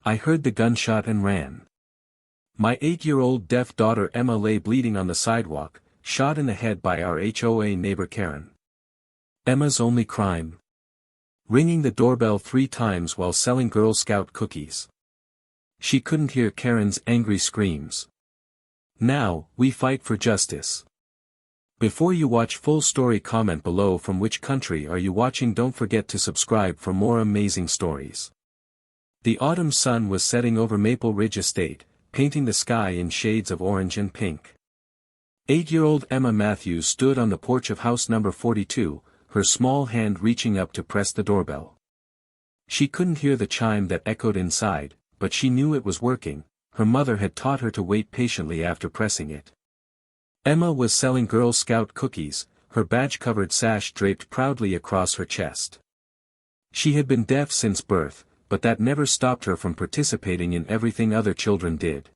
I heard the gunshot and ran. My 8-year-old deaf daughter Emma lay bleeding on the sidewalk, shot in the head by our HOA neighbor Karen. Emma's only crime? Ringing the doorbell 3 times while selling Girl Scout cookies. She couldn't hear Karen's angry screams. Now, we fight for justice. Before you watch full story, comment below from which country are you watching. Don't forget to subscribe for more amazing stories. The autumn sun was setting over Maple Ridge Estate, painting the sky in shades of orange and pink. 8-year-old Emma Matthews stood on the porch of house number 42, her small hand reaching up to press the doorbell. She couldn't hear the chime that echoed inside, but she knew it was working. Her mother had taught her to wait patiently after pressing it. Emma was selling Girl Scout cookies, her badge-covered sash draped proudly across her chest. She had been deaf since birth, but that never stopped her from participating in everything other children did.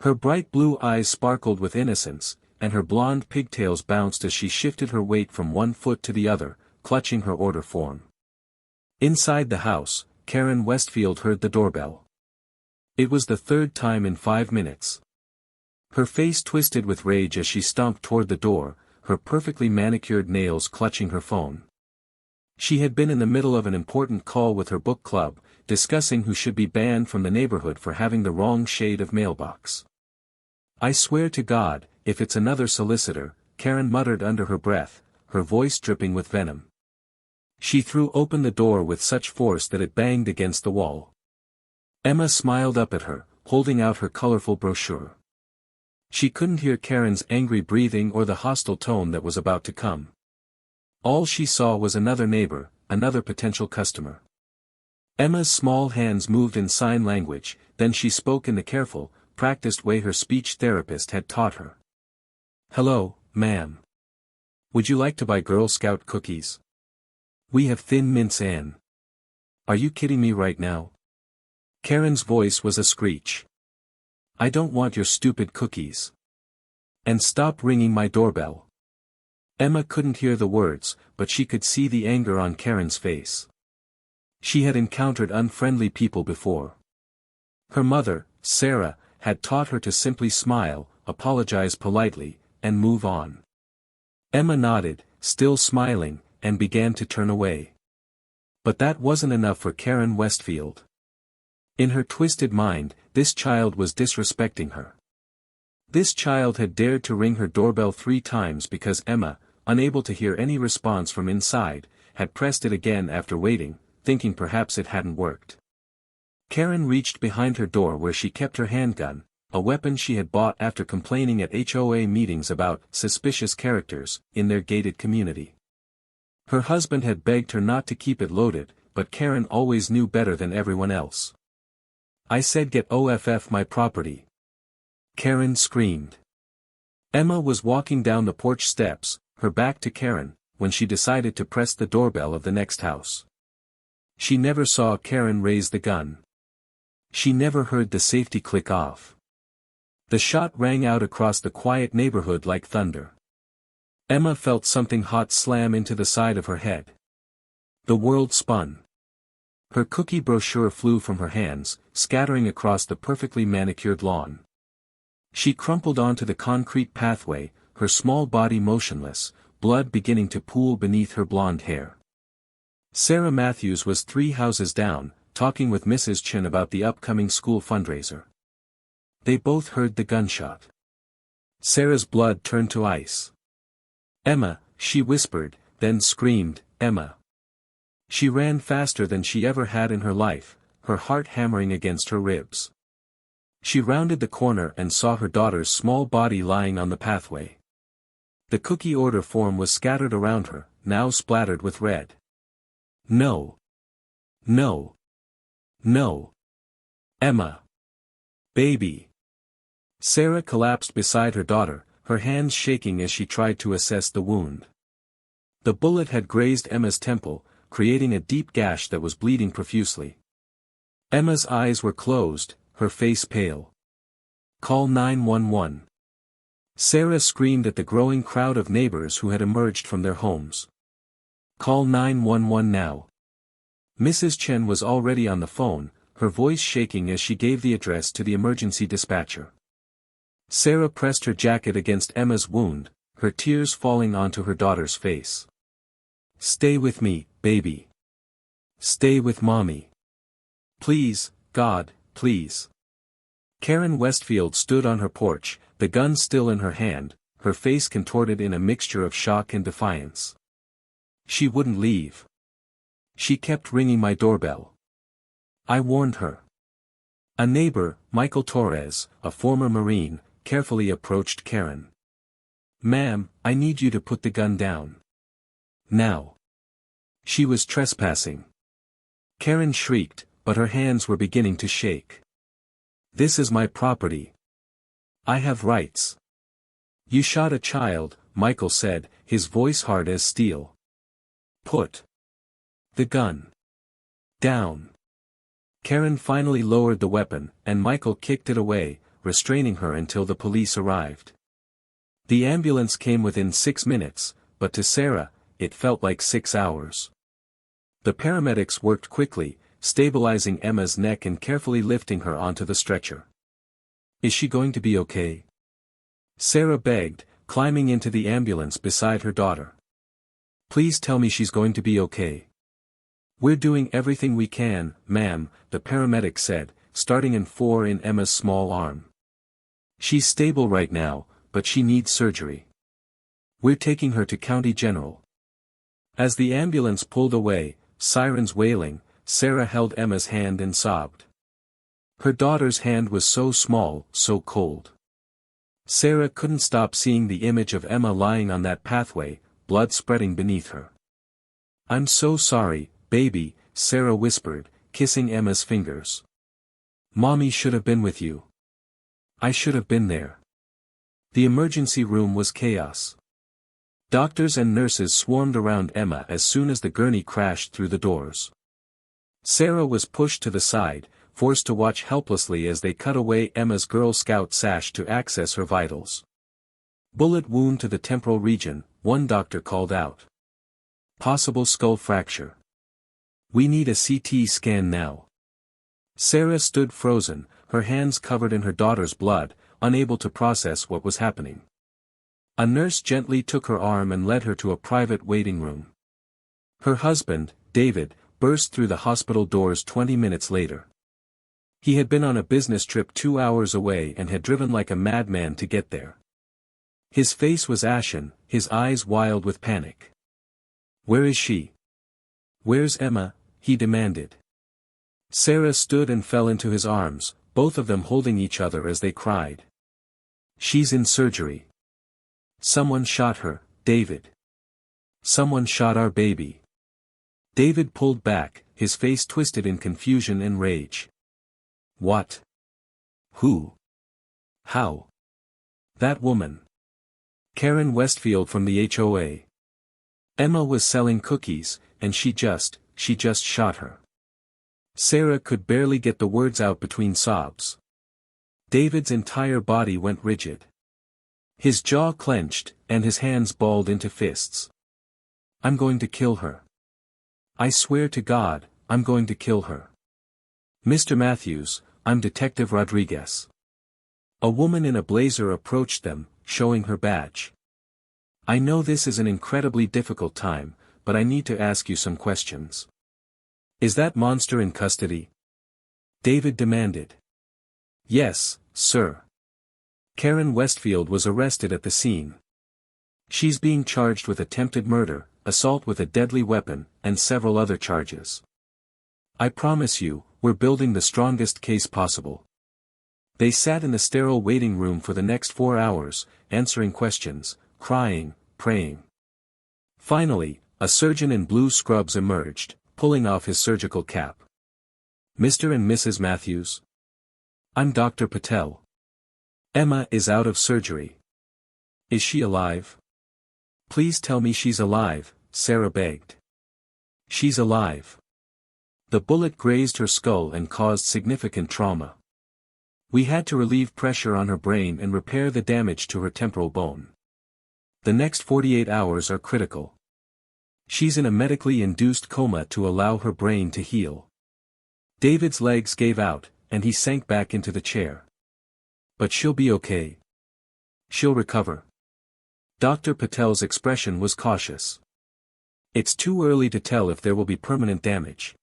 Her bright blue eyes sparkled with innocence, and her blonde pigtails bounced as she shifted her weight from one foot to the other, clutching her order form. Inside the house, Karen Westfield heard the doorbell. It was the 3rd time in 5 minutes. Her face twisted with rage as she stomped toward the door, her perfectly manicured nails clutching her phone. She had been in the middle of an important call with her book club, discussing who should be banned from the neighborhood for having the wrong shade of mailbox. I swear to God, if it's another solicitor, Karen muttered under her breath, her voice dripping with venom. She threw open the door with such force that it banged against the wall. Emma smiled up at her, holding out her colorful brochure. She couldn't hear Karen's angry breathing or the hostile tone that was about to come. All she saw was another neighbor, another potential customer. Emma's small hands moved in sign language, then she spoke in the careful, practiced way her speech therapist had taught her. "Hello, ma'am. Would you like to buy Girl Scout cookies? We have Thin Mints and..." "Are you kidding me right now?" Karen's voice was a screech. "I don't want your stupid cookies. And stop ringing my doorbell." Emma couldn't hear the words, but she could see the anger on Karen's face. She had encountered unfriendly people before. Her mother, Sarah, had taught her to simply smile, apologize politely, and move on. Emma nodded, still smiling, and began to turn away. But that wasn't enough for Karen Westfield. In her twisted mind, this child was disrespecting her. This child had dared to ring her doorbell 3 times because Emma, unable to hear any response from inside, had pressed it again after waiting, thinking perhaps it hadn't worked. Karen reached behind her door where she kept her handgun, a weapon she had bought after complaining at HOA meetings about suspicious characters in their gated community. Her husband had begged her not to keep it loaded, but Karen always knew better than everyone else. "I said get off my property," Karen screamed. Emma was walking down the porch steps, her back to Karen, when she decided to press the doorbell of the next house. She never saw Karen raise the gun. She never heard the safety click off. The shot rang out across the quiet neighborhood like thunder. Emma felt something hot slam into the side of her head. The world spun. Her cookie brochure flew from her hands, scattering across the perfectly manicured lawn. She crumpled onto the concrete pathway, her small body motionless, blood beginning to pool beneath her blonde hair. Sarah Matthews was 3 houses down, talking with Mrs. Chen about the upcoming school fundraiser. They both heard the gunshot. Sarah's blood turned to ice. "Emma," she whispered, then screamed, "Emma." She ran faster than she ever had in her life, her heart hammering against her ribs. She rounded the corner and saw her daughter's small body lying on the pathway. The cookie order form was scattered around her, now splattered with red. "No. No. No. Emma. Baby." Sarah collapsed beside her daughter, her hands shaking as she tried to assess the wound. The bullet had grazed Emma's temple, creating a deep gash that was bleeding profusely. Emma's eyes were closed, her face pale. "Call 911. Sarah screamed at the growing crowd of neighbors who had emerged from their homes. "Call 911 now." Mrs. Chen was already on the phone, her voice shaking as she gave the address to the emergency dispatcher. Sarah pressed her jacket against Emma's wound, her tears falling onto her daughter's face. "Stay with me, baby. Stay with mommy. Please, God, please." Karen Westfield stood on her porch, the gun still in her hand, her face contorted in a mixture of shock and defiance. She wouldn't leave. She kept ringing my doorbell. I warned her. A neighbor, Michael Torres, a former Marine, carefully approached Karen. "Ma'am, I need you to put the gun down. Now." She was trespassing. Karen shrieked, but her hands were beginning to shake. "This is my property. I have rights." "You shot a child," Michael said, his voice hard as steel. "Put the gun down." Karen finally lowered the weapon, and Michael kicked it away, restraining her until the police arrived. The ambulance came within 6 minutes, but to Sarah, it felt like 6 hours. The paramedics worked quickly, stabilizing Emma's neck and carefully lifting her onto the stretcher. "Is she going to be okay?" Sarah begged, climbing into the ambulance beside her daughter. "Please tell me she's going to be okay." "We're doing everything we can, ma'am," the paramedic said, starting in 4 in Emma's small arm. "She's stable right now, but she needs surgery. We're taking her to County General." As the ambulance pulled away, sirens wailing, Sarah held Emma's hand and sobbed. Her daughter's hand was so small, so cold. Sarah couldn't stop seeing the image of Emma lying on that pathway, blood spreading beneath her. "I'm so sorry, baby," Sarah whispered, kissing Emma's fingers. "Mommy should have been with you. I should have been there." The emergency room was chaos. Doctors and nurses swarmed around Emma as soon as the gurney crashed through the doors. Sarah was pushed to the side, forced to watch helplessly as they cut away Emma's Girl Scout sash to access her vitals. "Bullet wound to the temporal region," one doctor called out. "Possible skull fracture. We need a CT scan now." Sarah stood frozen, her hands covered in her daughter's blood, unable to process what was happening. A nurse gently took her arm and led her to a private waiting room. Her husband, David, burst through the hospital doors 20 minutes later. He had been on a business trip 2 hours away and had driven like a madman to get there. His face was ashen, his eyes wild with panic. "Where is she? Where's Emma?" he demanded. Sarah stood and fell into his arms, both of them holding each other as they cried. "She's in surgery. Someone shot her, David. Someone shot our baby." David pulled back, his face twisted in confusion and rage. "What? Who? How?" "That woman. Karen Westfield from the HOA. Emma was selling cookies, and she just shot her." Sarah could barely get the words out between sobs. David's entire body went rigid. His jaw clenched, and his hands balled into fists. "I'm going to kill her. I swear to God, I'm going to kill her. Mr. Matthews, I'm Detective Rodriguez." A woman in a blazer approached them, showing her badge. "I know this is an incredibly difficult time, but I need to ask you some questions. Is that monster in custody?" David demanded. "Yes, sir. Karen Westfield was arrested at the scene. She's being charged with attempted murder, assault with a deadly weapon, and several other charges. I promise you, we're building the strongest case possible." They sat in the sterile waiting room for the next 4 hours, answering questions, crying, praying. Finally, a surgeon in blue scrubs emerged, pulling off his surgical cap. "Mr. and Mrs. Matthews? I'm Dr. Patel. Emma is out of surgery. Is she alive?" "Please tell me she's alive," Sarah begged. "She's alive. The bullet grazed her skull and caused significant trauma. We had to relieve pressure on her brain and repair the damage to her temporal bone. The next 48 hours are critical. She's in a medically induced coma to allow her brain to heal." David's legs gave out, and he sank back into the chair. But she'll be okay. She'll recover. Dr. Patel's expression was cautious. It's too early to tell if there will be permanent damage.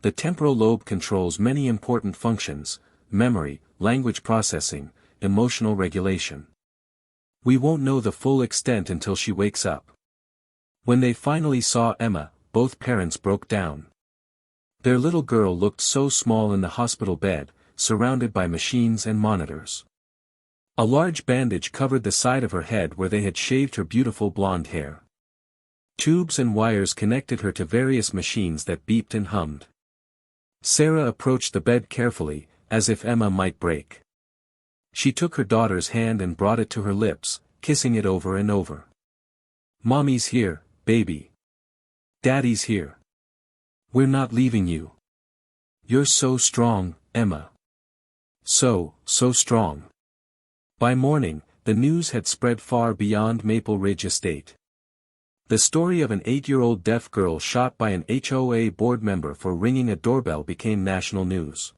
The temporal lobe controls many important functions: memory, language processing, emotional regulation. We won't know the full extent until she wakes up. When they finally saw Emma, both parents broke down. Their little girl looked so small in the hospital bed, surrounded by machines and monitors. A large bandage covered the side of her head where they had shaved her beautiful blonde hair. Tubes and wires connected her to various machines that beeped and hummed. Sarah approached the bed carefully, as if Emma might break. She took her daughter's hand and brought it to her lips, kissing it over and over. "Mommy's here, baby. Daddy's here. We're not leaving you. You're so strong, Emma. So strong." By morning, the news had spread far beyond Maple Ridge Estate. The story of an 8-year-old deaf girl shot by an HOA board member for ringing a doorbell became national news.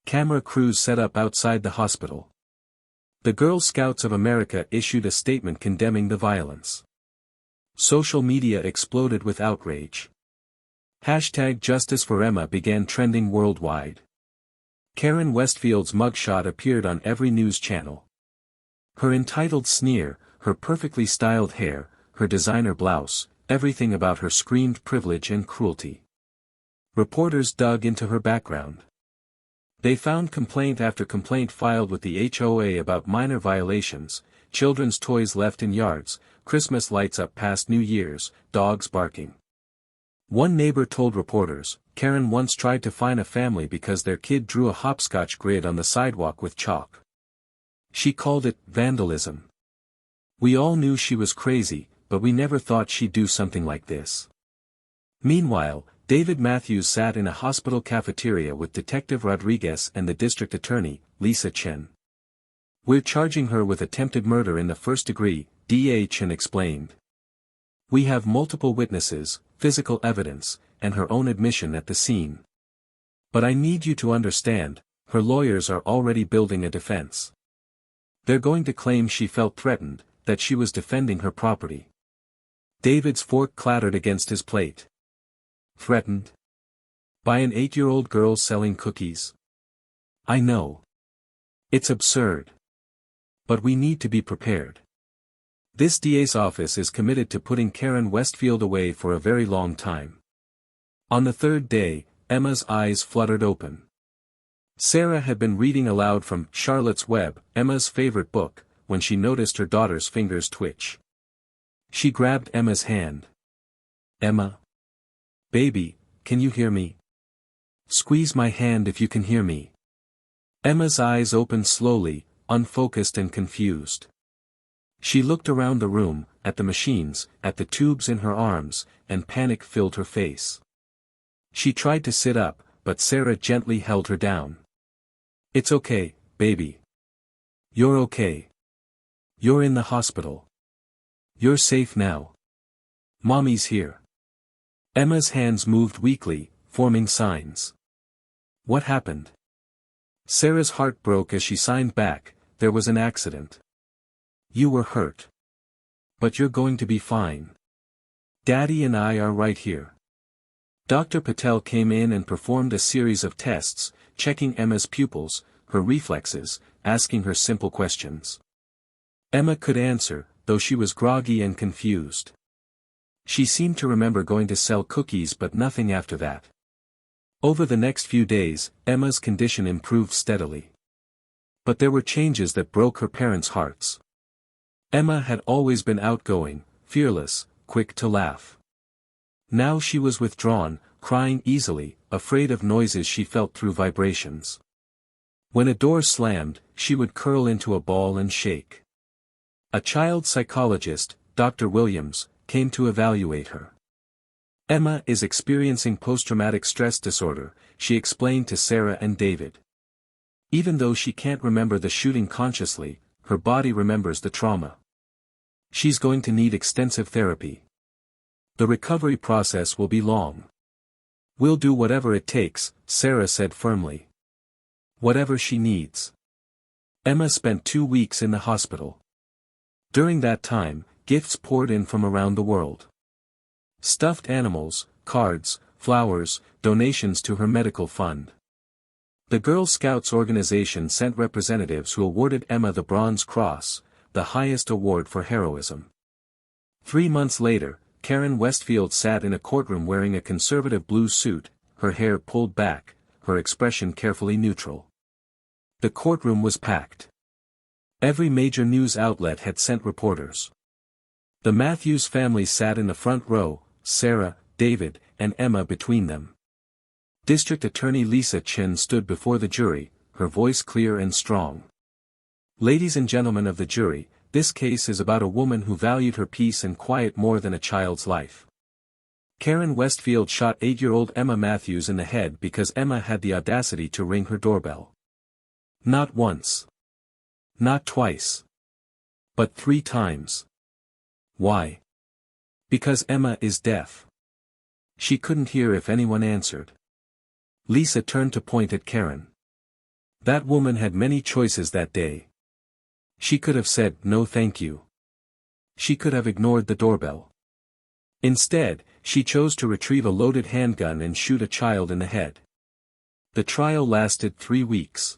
Camera crews set up outside the hospital. The Girl Scouts of America issued a statement condemning the violence. Social media exploded with outrage. #Justice for Emma began trending worldwide. Karen Westfield's mugshot appeared on every news channel. Her entitled sneer, her perfectly styled hair, her designer blouse, everything about her screamed privilege and cruelty. Reporters dug into her background. They found complaint after complaint filed with the HOA about minor violations: children's toys left in yards, Christmas lights up past New Year's, dogs barking. One neighbor told reporters, Karen once tried to fine a family because their kid drew a hopscotch grid on the sidewalk with chalk. She called it vandalism. "We all knew she was crazy, but we never thought she'd do something like this." Meanwhile, David Matthews sat in a hospital cafeteria with Detective Rodriguez and the district attorney, Lisa Chen. "We're charging her with attempted murder in the first degree," DA Chen explained. "We have multiple witnesses, physical evidence, and her own admission at the scene. But I need you to understand, her lawyers are already building a defense. They're going to claim she felt threatened, that she was defending her property." David's fork clattered against his plate. "Threatened? By an 8-year-old girl selling cookies? I know. It's absurd. But we need to be prepared. This DA's office is committed to putting Karen Westfield away for a very long time." On the third day, Emma's eyes fluttered open. Sarah had been reading aloud from Charlotte's Web, Emma's favorite book, when she noticed her daughter's fingers twitch. She grabbed Emma's hand. "Emma? Baby, can you hear me? Squeeze my hand if you can hear me." Emma's eyes opened slowly, unfocused and confused. She looked around the room, at the machines, at the tubes in her arms, and panic filled her face. She tried to sit up, but Sarah gently held her down. "It's okay, baby. You're okay. You're in the hospital. You're safe now. Mommy's here." Emma's hands moved weakly, forming signs. "What happened?" Sarah's heart broke as she signed back, "There was an accident. You were hurt. But you're going to be fine. Daddy and I are right here." Dr. Patel came in and performed a series of tests, checking Emma's pupils, her reflexes, asking her simple questions. Emma could answer, though she was groggy and confused. She seemed to remember going to sell cookies but nothing after that. Over the next few days, Emma's condition improved steadily. But there were changes that broke her parents' hearts. Emma had always been outgoing, fearless, quick to laugh. Now she was withdrawn, crying easily, afraid of noises she felt through vibrations. When a door slammed, she would curl into a ball and shake. A child psychologist, Dr. Williams, came to evaluate her. "Emma is experiencing post-traumatic stress disorder," she explained to Sarah and David. "Even though she can't remember the shooting consciously, her body remembers the trauma. She's going to need extensive therapy. The recovery process will be long." "We'll do whatever it takes," Sarah said firmly. "Whatever she needs." Emma spent 2 weeks in the hospital. During that time, gifts poured in from around the world. Stuffed animals, cards, flowers, donations to her medical fund. The Girl Scouts organization sent representatives who awarded Emma the Bronze Cross, the highest award for heroism. 3 months later, Karen Westfield sat in a courtroom wearing a conservative blue suit, her hair pulled back, her expression carefully neutral. The courtroom was packed. Every major news outlet had sent reporters. The Matthews family sat in the front row, Sarah, David, and Emma between them. District Attorney Lisa Chin stood before the jury, her voice clear and strong. "Ladies and gentlemen of the jury, this case is about a woman who valued her peace and quiet more than a child's life. Karen Westfield shot 8-year-old Emma Matthews in the head because Emma had the audacity to ring her doorbell. Not once. Not twice. But 3 times. Why? Because Emma is deaf. She couldn't hear if anyone answered." Lisa turned to point at Karen. That woman had many choices that day. She could have said, "No thank you." She could have ignored the doorbell. Instead, she chose to retrieve a loaded handgun and shoot a child in the head. The trial lasted 3 weeks.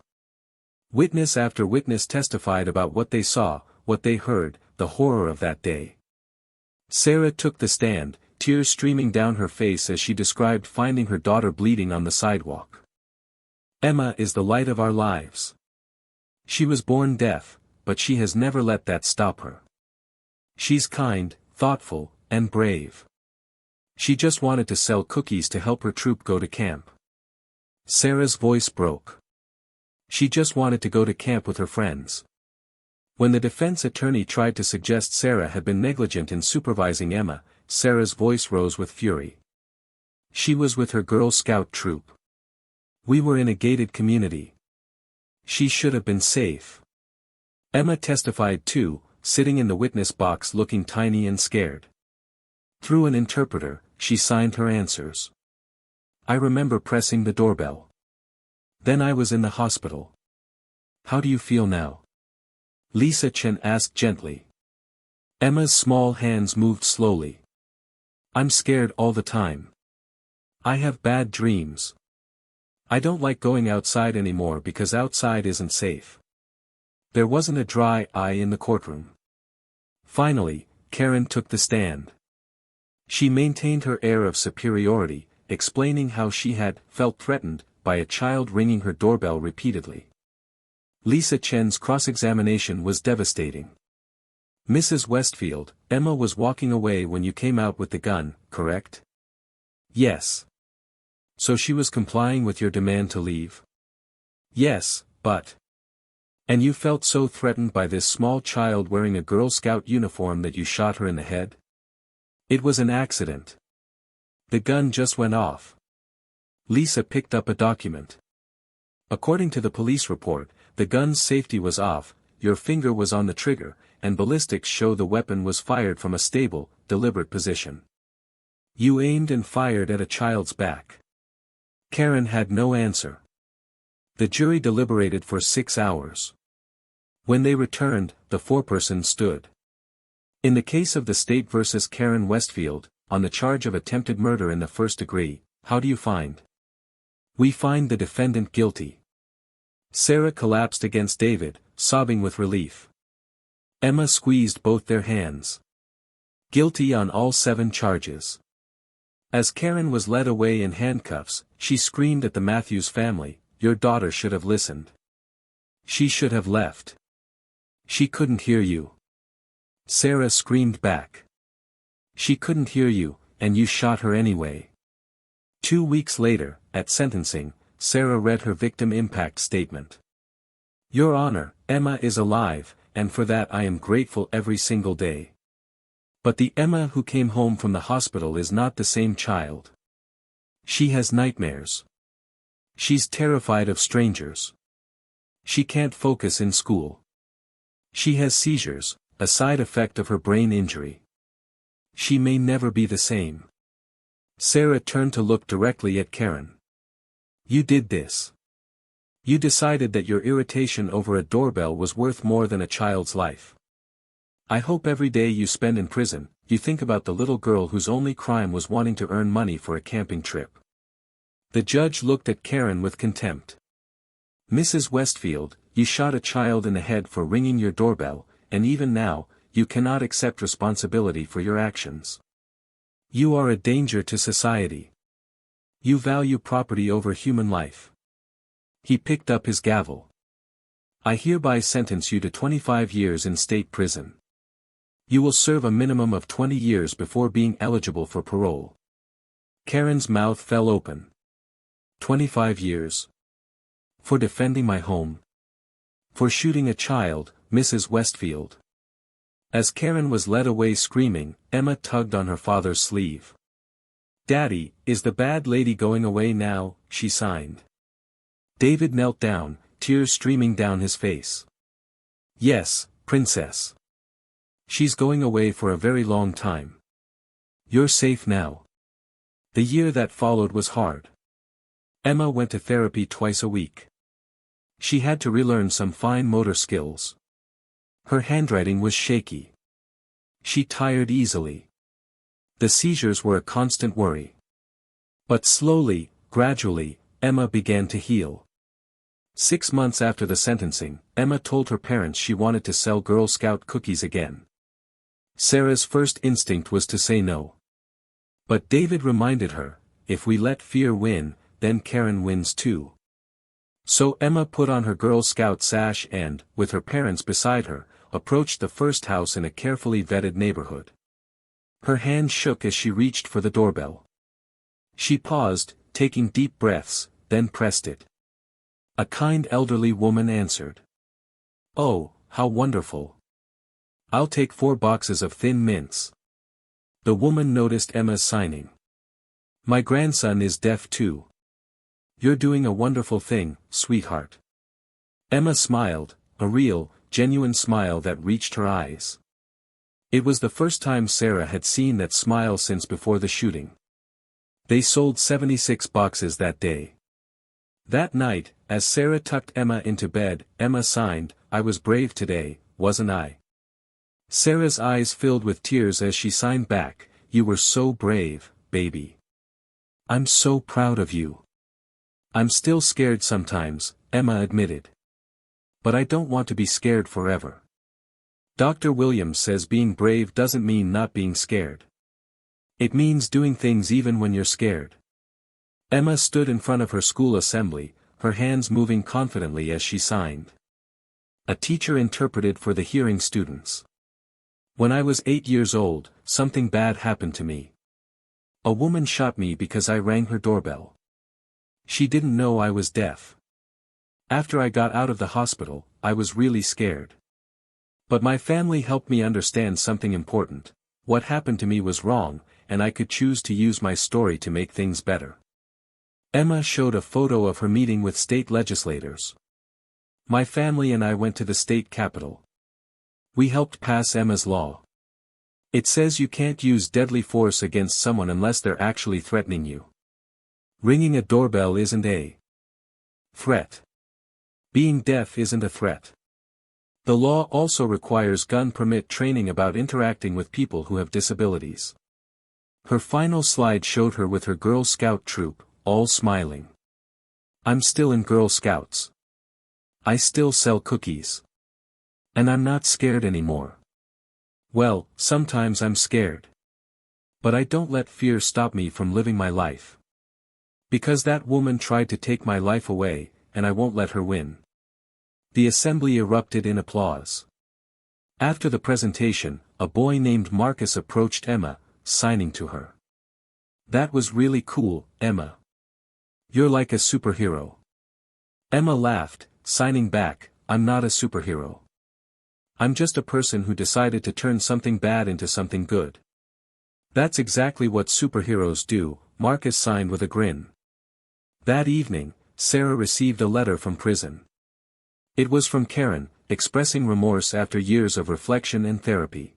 Witness after witness testified about what they saw, what they heard, the horror of that day. Sarah took the stand, tears streaming down her face as she described finding her daughter bleeding on the sidewalk. "Emma is the light of our lives. She was born deaf, but she has never let that stop her. She's kind, thoughtful, and brave. She just wanted to sell cookies to help her troop go to camp." Sarah's voice broke. She just wanted to go to camp with her friends. When the defense attorney tried to suggest Sarah had been negligent in supervising Emma, Sarah's voice rose with fury. "She was with her Girl Scout troop. We were in a gated community. She should have been safe." Emma testified too, sitting in the witness box looking tiny and scared. Through an interpreter, she signed her answers. "I remember pressing the doorbell. Then I was in the hospital. How do you feel now?" Lisa Chen asked gently. Emma's small hands moved slowly. "I'm scared all the time. I have bad dreams. I don't like going outside anymore because outside isn't safe." There wasn't a dry eye in the courtroom. Finally, Karen took the stand. She maintained her air of superiority, explaining how she had felt threatened by a child ringing her doorbell repeatedly. Lisa Chen's cross-examination was devastating. "Mrs. Westfield, Emma was walking away when you came out with the gun, correct?" "Yes." "So she was complying with your demand to leave?" "Yes, but—" "And you felt so threatened by this small child wearing a Girl Scout uniform that you shot her in the head?" "It was an accident. The gun just went off." Lisa picked up a document. "According to the police report, the gun's safety was off, your finger was on the trigger, and ballistics show the weapon was fired from a stable, deliberate position. You aimed and fired at a child's back." Karen had no answer. The jury deliberated for 6 hours. When they returned, the foreperson stood. "In the case of the state versus Karen Westfield, on the charge of attempted murder in the first degree, how do you find?" "We find the defendant guilty." Sarah collapsed against David, sobbing with relief. Emma squeezed both their hands. "Guilty on all 7 charges." As Karen was led away in handcuffs, she screamed at the Matthews family, "Your daughter should have listened. She should have left. She couldn't hear you." Sarah screamed back. "She couldn't hear you, and you shot her anyway." 2 weeks later, at sentencing, Sarah read her victim impact statement. "Your Honor, Emma is alive, and for that I am grateful every single day. But the Emma who came home from the hospital is not the same child. She has nightmares. She's terrified of strangers. She can't focus in school. She has seizures, a side effect of her brain injury. She may never be the same." Sarah turned to look directly at Karen. You did this. You decided that your irritation over a doorbell was worth more than a child's life. I hope every day you spend in prison, you think about the little girl whose only crime was wanting to earn money for a camping trip. The judge looked at Karen with contempt. Mrs. Westfield, you shot a child in the head for ringing your doorbell, and even now, you cannot accept responsibility for your actions. You are a danger to society. You value property over human life. He picked up his gavel. I hereby sentence you to 25 years in state prison. You will serve a minimum of 20 years before being eligible for parole. Karen's mouth fell open. 25 years. For defending my home. For shooting a child, Mrs. Westfield. As Karen was led away screaming, Emma tugged on her father's sleeve. Daddy, is the bad lady going away now? She signed. David knelt down, tears streaming down his face. Yes, princess. She's going away for a very long time. You're safe now. The year that followed was hard. Emma went to therapy twice a week. She had to relearn some fine motor skills. Her handwriting was shaky. She tired easily. The seizures were a constant worry. But slowly, gradually, Emma began to heal. 6 months after the sentencing, Emma told her parents she wanted to sell Girl Scout cookies again. Sarah's first instinct was to say no. But David reminded her, if we let fear win, then Karen wins too. So Emma put on her Girl Scout sash and, with her parents beside her, approached the first house in a carefully vetted neighborhood. Her hand shook as she reached for the doorbell. She paused, taking deep breaths, then pressed it. A kind elderly woman answered. Oh, how wonderful. I'll take 4 boxes of Thin Mints. The woman noticed Emma's signing. My grandson is deaf too. You're doing a wonderful thing, sweetheart. Emma smiled, a real, genuine smile that reached her eyes. It was the first time Sarah had seen that smile since before the shooting. They sold 76 boxes that day. That night, as Sarah tucked Emma into bed, Emma signed, I was brave today, wasn't I? Sarah's eyes filled with tears as she signed back, you were so brave, baby. I'm so proud of you. I'm still scared sometimes, Emma admitted. But I don't want to be scared forever. Dr. Williams says being brave doesn't mean not being scared. It means doing things even when you're scared. Emma stood in front of her school assembly, her hands moving confidently as she signed. A teacher interpreted for the hearing students. When I was 8 years old, something bad happened to me. A woman shot me because I rang her doorbell. She didn't know I was deaf. After I got out of the hospital, I was really scared. But my family helped me understand something important. What happened to me was wrong, and I could choose to use my story to make things better. Emma showed a photo of her meeting with state legislators. My family and I went to the state capitol. We helped pass Emma's law. It says you can't use deadly force against someone unless they're actually threatening you. Ringing a doorbell isn't a threat. Being deaf isn't a threat. The law also requires gun permit training about interacting with people who have disabilities. Her final slide showed her with her Girl Scout troop, all smiling. I'm still in Girl Scouts. I still sell cookies. And I'm not scared anymore. Well, sometimes I'm scared. But I don't let fear stop me from living my life. Because that woman tried to take my life away, and I won't let her win. The assembly erupted in applause. After the presentation, a boy named Marcus approached Emma, signing to her. That was really cool, Emma. You're like a superhero. Emma laughed, signing back, I'm not a superhero. I'm just a person who decided to turn something bad into something good. That's exactly what superheroes do, Marcus signed with a grin. That evening, Sarah received a letter from prison. It was from Karen, expressing remorse after years of reflection and therapy.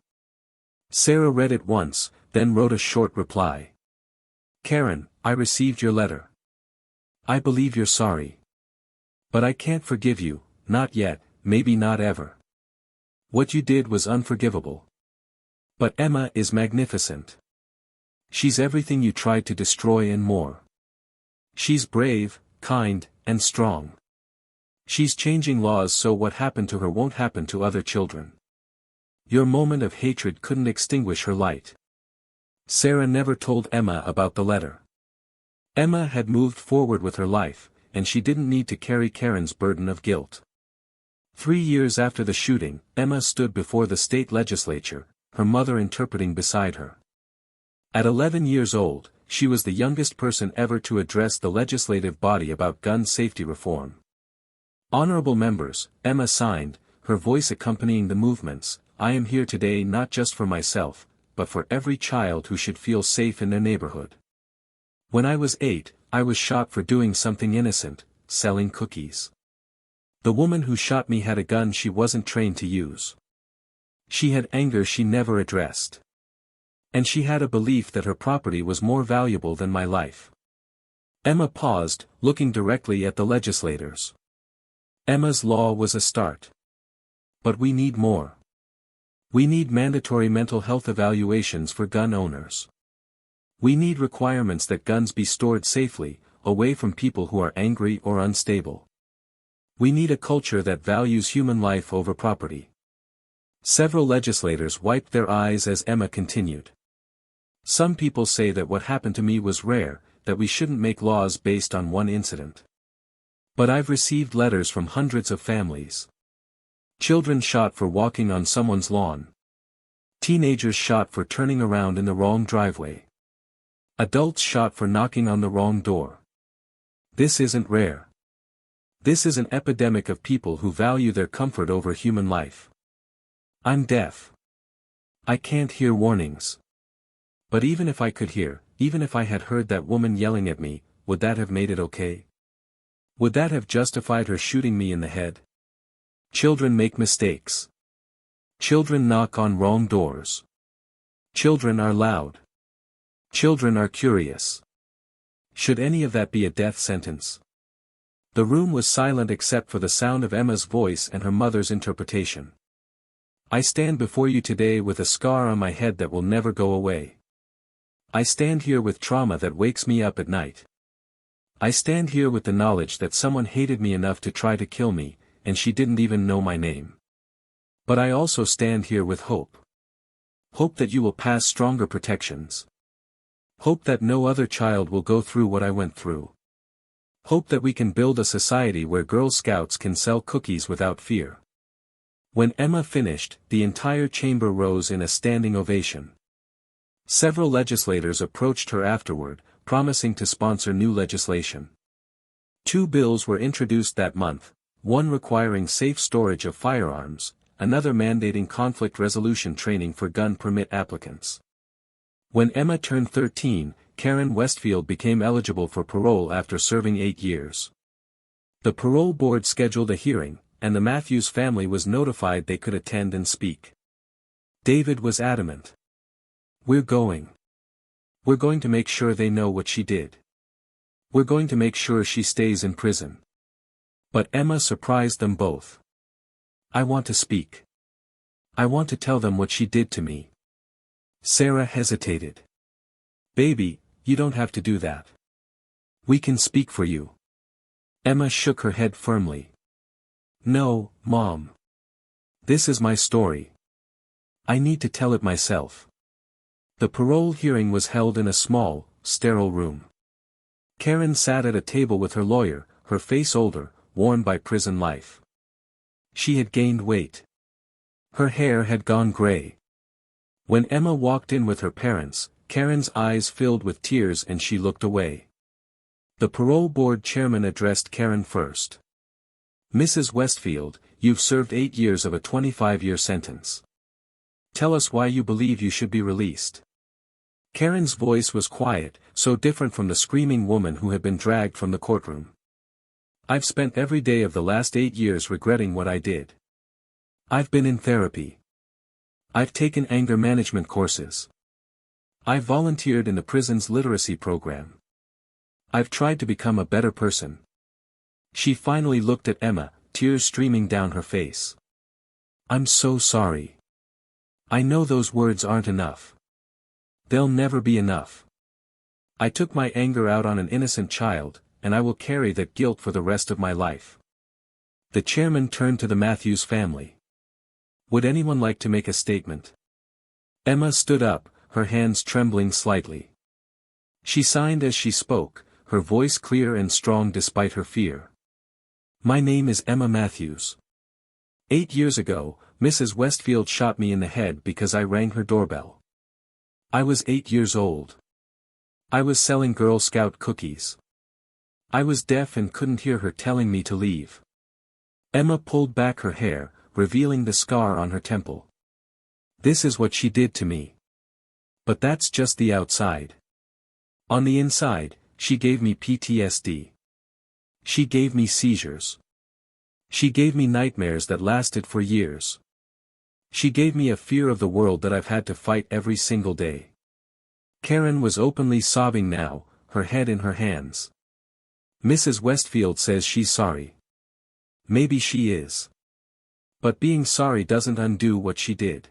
Sarah read it once, then wrote a short reply. Karen, I received your letter. I believe you're sorry. But I can't forgive you, not yet, maybe not ever. What you did was unforgivable. But Emma is magnificent. She's everything you tried to destroy and more. She's brave, kind, and strong. She's changing laws so what happened to her won't happen to other children. Your moment of hatred couldn't extinguish her light. Sarah never told Emma about the letter. Emma had moved forward with her life, and she didn't need to carry Karen's burden of guilt. 3 years after the shooting, Emma stood before the state legislature, her mother interpreting beside her. At 11 years old, she was the youngest person ever to address the legislative body about gun safety reform. Honorable members, Emma signed, her voice accompanying the movements, I am here today not just for myself, but for every child who should feel safe in their neighborhood. When I was 8, I was shot for doing something innocent, selling cookies. The woman who shot me had a gun she wasn't trained to use. She had anger she never addressed. And she had a belief that her property was more valuable than my life. Emma paused, looking directly at the legislators. Emma's law was a start. But we need more. We need mandatory mental health evaluations for gun owners. We need requirements that guns be stored safely, away from people who are angry or unstable. We need a culture that values human life over property. Several legislators wiped their eyes as Emma continued. Some people say that what happened to me was rare, that we shouldn't make laws based on one incident. But I've received letters from hundreds of families. Children shot for walking on someone's lawn. Teenagers shot for turning around in the wrong driveway. Adults shot for knocking on the wrong door. This isn't rare. This is an epidemic of people who value their comfort over human life. I'm deaf. I can't hear warnings. But even if I could hear, even if I had heard that woman yelling at me, would that have made it okay? Would that have justified her shooting me in the head? Children make mistakes. Children knock on wrong doors. Children are loud. Children are curious. Should any of that be a death sentence? The room was silent except for the sound of Emma's voice and her mother's interpretation. I stand before you today with a scar on my head that will never go away. I stand here with trauma that wakes me up at night. I stand here with the knowledge that someone hated me enough to try to kill me, and she didn't even know my name. But I also stand here with hope. Hope that you will pass stronger protections. Hope that no other child will go through what I went through. Hope that we can build a society where Girl Scouts can sell cookies without fear. When Emma finished, the entire chamber rose in a standing ovation. Several legislators approached her afterward, promising to sponsor new legislation. 2 bills were introduced that month, one requiring safe storage of firearms, another mandating conflict resolution training for gun permit applicants. When Emma turned 13, Karen Westfield became eligible for parole after serving 8 years. The parole board scheduled a hearing, and the Matthews family was notified they could attend and speak. David was adamant. We're going to make sure they know what she did. We're going to make sure she stays in prison. But Emma surprised them both. I want to speak. I want to tell them what she did to me. Sarah hesitated. Baby, you don't have to do that. We can speak for you. Emma shook her head firmly. No, Mom. This is my story. I need to tell it myself. The parole hearing was held in a small, sterile room. Karen sat at a table with her lawyer, her face older, worn by prison life. She had gained weight. Her hair had gone gray. When Emma walked in with her parents, Karen's eyes filled with tears and she looked away. The parole board chairman addressed Karen first. Mrs. Westfield, you've served 8 years of a 25-year sentence. Tell us why you believe you should be released. Karen's voice was quiet, so different from the screaming woman who had been dragged from the courtroom. I've spent every day of the last 8 years regretting what I did. I've been in therapy. I've taken anger management courses. I volunteered in the prison's literacy program. I've tried to become a better person. She finally looked at Emma, tears streaming down her face. I'm so sorry. I know those words aren't enough. They'll never be enough. I took my anger out on an innocent child, and I will carry that guilt for the rest of my life. The chairman turned to the Matthews family. Would anyone like to make a statement? Emma stood up, her hands trembling slightly. She signed as she spoke, her voice clear and strong despite her fear. My name is Emma Matthews. 8 years ago, Mrs. Westfield shot me in the head because I rang her doorbell. I was 8 years old. I was selling Girl Scout cookies. I was deaf and couldn't hear her telling me to leave. Emma pulled back her hair, revealing the scar on her temple. This is what she did to me. But that's just the outside. On the inside, she gave me PTSD. She gave me seizures. She gave me nightmares that lasted for years. She gave me a fear of the world that I've had to fight every single day. Karen was openly sobbing now, her head in her hands. Mrs. Westfield says she's sorry. Maybe she is. But being sorry doesn't undo what she did.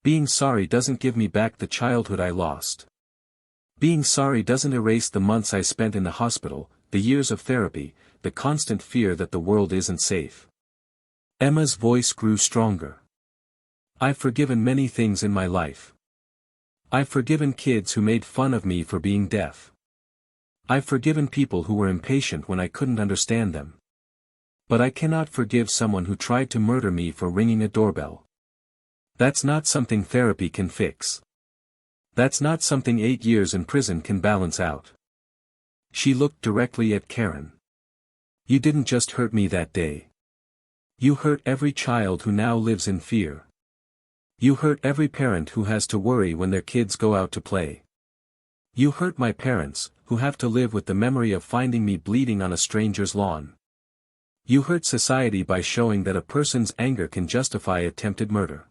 Being sorry doesn't give me back the childhood I lost. Being sorry doesn't erase the months I spent in the hospital, the years of therapy, the constant fear that the world isn't safe. Emma's voice grew stronger. I've forgiven many things in my life. I've forgiven kids who made fun of me for being deaf. I've forgiven people who were impatient when I couldn't understand them. But I cannot forgive someone who tried to murder me for ringing a doorbell. That's not something therapy can fix. That's not something 8 years in prison can balance out. She looked directly at Karen. You didn't just hurt me that day. You hurt every child who now lives in fear. You hurt every parent who has to worry when their kids go out to play. You hurt my parents, who have to live with the memory of finding me bleeding on a stranger's lawn. You hurt society by showing that a person's anger can justify attempted murder.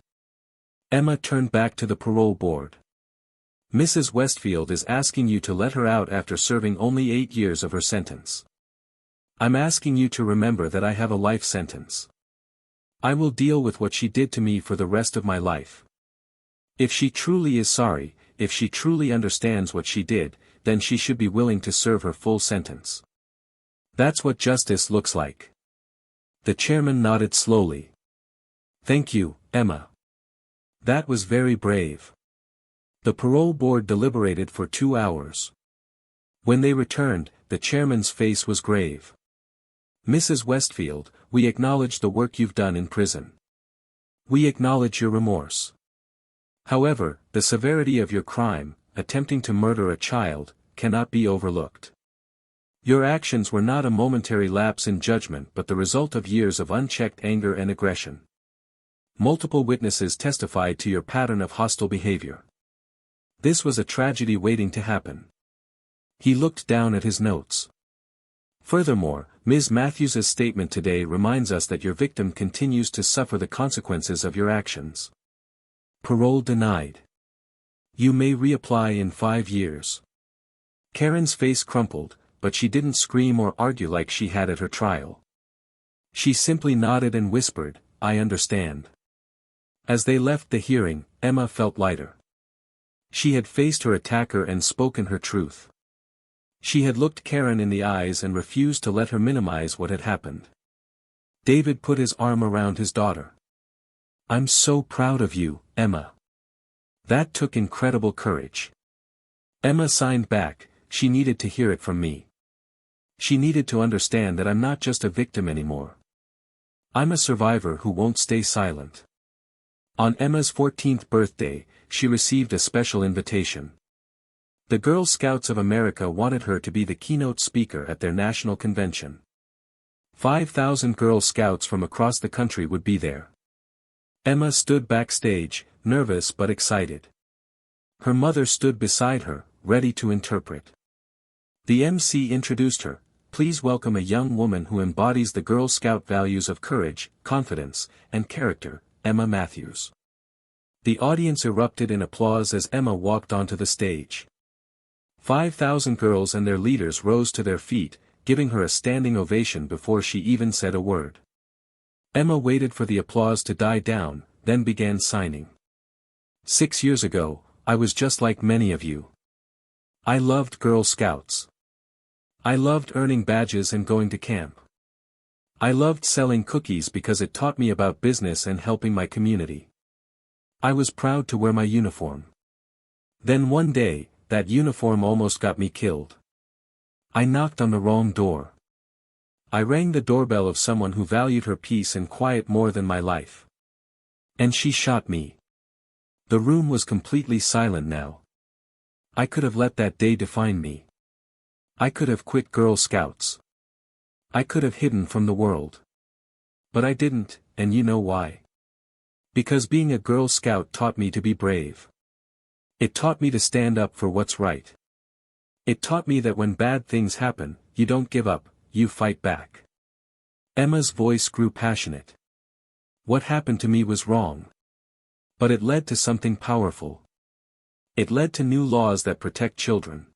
Emma turned back to the parole board. Mrs. Westfield is asking you to let her out after serving only 8 years of her sentence. I'm asking you to remember that I have a life sentence. I will deal with what she did to me for the rest of my life. If she truly is sorry, if she truly understands what she did, then she should be willing to serve her full sentence. That's what justice looks like. The chairman nodded slowly. Thank you, Emma. That was very brave. The parole board deliberated for 2 hours. When they returned, the chairman's face was grave. Mrs. Westfield, we acknowledge the work you've done in prison. We acknowledge your remorse. However, the severity of your crime, attempting to murder a child, cannot be overlooked. Your actions were not a momentary lapse in judgment but the result of years of unchecked anger and aggression. Multiple witnesses testified to your pattern of hostile behavior. This was a tragedy waiting to happen. He looked down at his notes. Furthermore, Ms. Matthews' statement today reminds us that your victim continues to suffer the consequences of your actions. Parole denied. You may reapply in 5 years. Karen's face crumpled, but she didn't scream or argue like she had at her trial. She simply nodded and whispered, I understand. As they left the hearing, Emma felt lighter. She had faced her attacker and spoken her truth. She had looked Karen in the eyes and refused to let her minimize what had happened. David put his arm around his daughter. I'm so proud of you, Emma. That took incredible courage. Emma signed back, she needed to hear it from me. She needed to understand that I'm not just a victim anymore. I'm a survivor who won't stay silent. On Emma's 14th birthday, she received a special invitation. The Girl Scouts of America wanted her to be the keynote speaker at their national convention. 5,000 Girl Scouts from across the country would be there. Emma stood backstage, nervous but excited. Her mother stood beside her, ready to interpret. The MC introduced her. Please welcome a young woman who embodies the Girl Scout values of courage, confidence, and character, Emma Matthews. The audience erupted in applause as Emma walked onto the stage. 5,000 girls and their leaders rose to their feet, giving her a standing ovation before she even said a word. Emma waited for the applause to die down, then began signing. 6 years ago, I was just like many of you. I loved Girl Scouts. I loved earning badges and going to camp. I loved selling cookies because it taught me about business and helping my community. I was proud to wear my uniform. Then one day, that uniform almost got me killed. I knocked on the wrong door. I rang the doorbell of someone who valued her peace and quiet more than my life. And she shot me. The room was completely silent now. I could have let that day define me. I could have quit Girl Scouts. I could have hidden from the world. But I didn't, and you know why? Because being a Girl Scout taught me to be brave. It taught me to stand up for what's right. It taught me that when bad things happen, you don't give up, you fight back. Emma's voice grew passionate. What happened to me was wrong. But it led to something powerful. It led to new laws that protect children.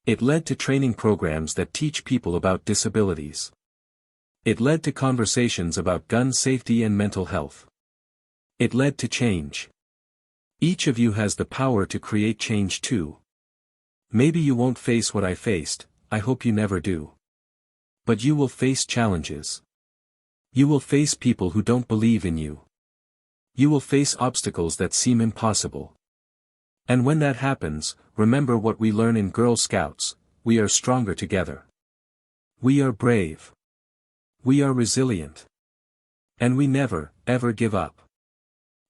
It led to training programs that teach people about disabilities. It led to conversations about gun safety and mental health. It led to change. Each of you has the power to create change too. Maybe you won't face what I faced, I hope you never do. But you will face challenges. You will face people who don't believe in you. You will face obstacles that seem impossible. And when that happens, remember what we learn in Girl Scouts: we are stronger together. We are brave. We are resilient. And we never, ever give up.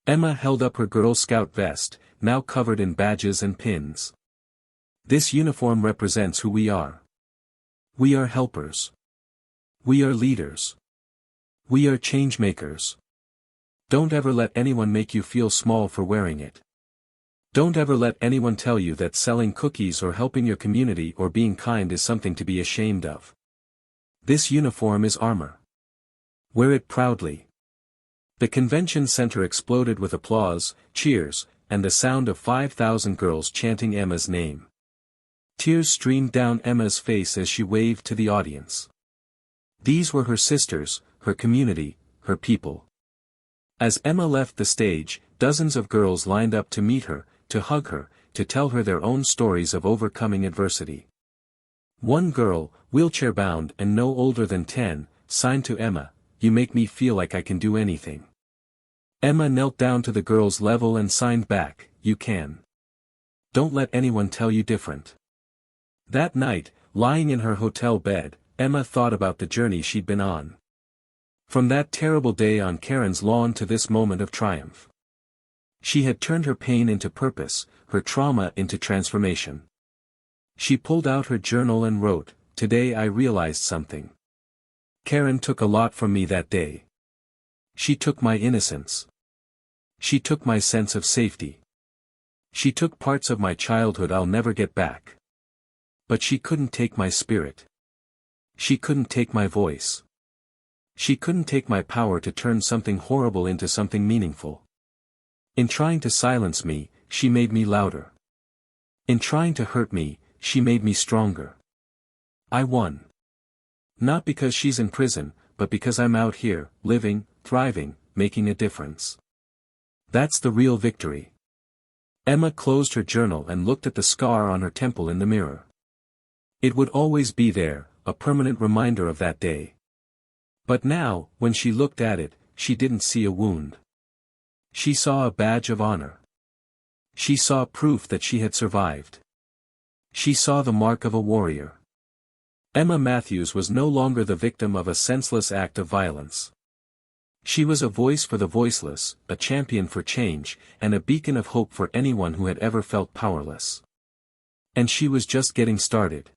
Emma held up her Girl Scout vest, now covered in badges and pins. This uniform represents who we are. We are helpers. We are leaders. We are changemakers. Don't ever let anyone make you feel small for wearing it. Don't ever let anyone tell you that selling cookies or helping your community or being kind is something to be ashamed of. This uniform is armor. Wear it proudly. The convention center exploded with applause, cheers, and the sound of 5,000 girls chanting Emma's name. Tears streamed down Emma's face as she waved to the audience. These were her sisters, her community, her people. As Emma left the stage, dozens of girls lined up to meet her, to hug her, to tell her their own stories of overcoming adversity. One girl, wheelchair-bound and no older than 10, signed to Emma, "You make me feel like I can do anything." Emma knelt down to the girl's level and signed back, "You can. Don't let anyone tell you different." That night, lying in her hotel bed, Emma thought about the journey she'd been on. From that terrible day on Karen's lawn to this moment of triumph. She had turned her pain into purpose, her trauma into transformation. She pulled out her journal and wrote, "Today I realized something. Karen took a lot from me that day. She took my innocence. She took my sense of safety. She took parts of my childhood I'll never get back. But she couldn't take my spirit. She couldn't take my voice. She couldn't take my power to turn something horrible into something meaningful. In trying to silence me, she made me louder. In trying to hurt me, she made me stronger. I won. Not because she's in prison, but because I'm out here, living, thriving, making a difference. That's the real victory." Emma closed her journal and looked at the scar on her temple in the mirror. It would always be there, a permanent reminder of that day. But now, when she looked at it, she didn't see a wound. She saw a badge of honor. She saw proof that she had survived. She saw the mark of a warrior. Emma Matthews was no longer the victim of a senseless act of violence. She was a voice for the voiceless, a champion for change, and a beacon of hope for anyone who had ever felt powerless. And she was just getting started.